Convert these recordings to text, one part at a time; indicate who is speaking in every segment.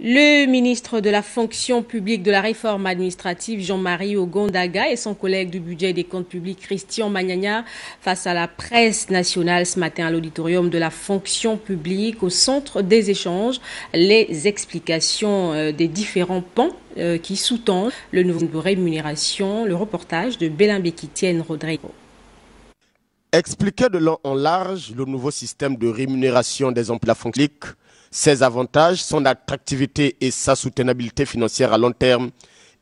Speaker 1: Le ministre de la fonction publique de la réforme administrative, Jean-Marie Ogondaga, et son collègue du budget et des comptes publics, Christian Magnagna, face à la presse nationale ce matin à l'auditorium de la fonction publique, au centre des échanges, les explications des différents pans qui sous-tendent le nouveau niveau de rémunération, le reportage de Belin-Bekitienne Rodrigo.
Speaker 2: Expliquer de long en large le nouveau système de rémunération des emplois publics, ses avantages, son attractivité et sa soutenabilité financière à long terme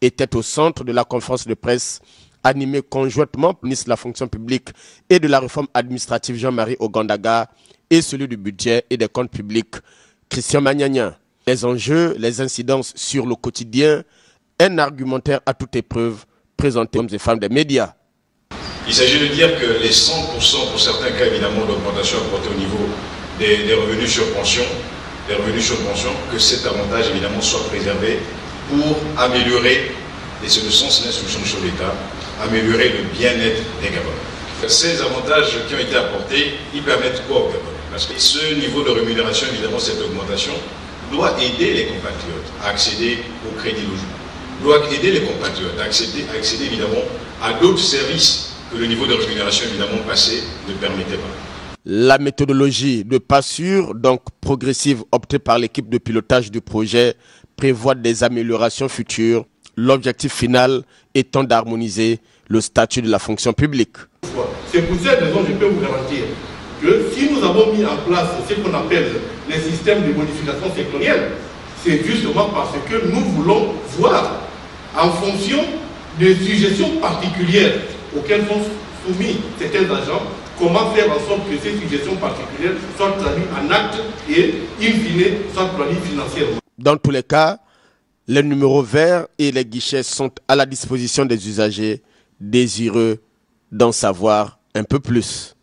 Speaker 2: étaient au centre de la conférence de presse animée conjointement par le ministre de la fonction publique et de la réforme administrative Jean-Marie Ogondaga et celui du budget et des comptes publics Christian Magnagna. Les enjeux, les incidences sur le quotidien, un argumentaire à toute épreuve présenté aux hommes et femmes des médias.
Speaker 3: Il s'agit de dire que les 100% pour certains cas évidemment d'augmentation apportée au niveau des revenus sur pension, que cet avantage évidemment soit préservé pour améliorer, et c'est le sens de l'instruction sur l'État, améliorer le bien-être des Gabonais. Ces avantages qui ont été apportés, ils permettent quoi aux Gabonais? Parce que ce niveau de rémunération, évidemment cette augmentation, doit aider les compatriotes à accéder au crédit logement, doit aider les compatriotes à accéder évidemment à d'autres services que le niveau de rémunération évidemment passé ne permettait pas.
Speaker 2: La méthodologie de pas sûr, donc progressive, optée par l'équipe de pilotage du projet, prévoit des améliorations futures, l'objectif final étant d'harmoniser le statut de la fonction publique.
Speaker 4: C'est pour cette raison que je peux vous garantir que si nous avons mis en place ce qu'on appelle les systèmes de modification sectorielle, c'est justement parce que nous voulons voir, en fonction des suggestions particulières auxquelles sont soumis certains agents, comment faire en sorte que ces suggestions particulières soient traduites en actes et, in fine, soient traduites financièrement.
Speaker 2: Dans tous les cas, les numéros verts et les guichets sont à la disposition des usagers désireux d'en savoir un peu plus.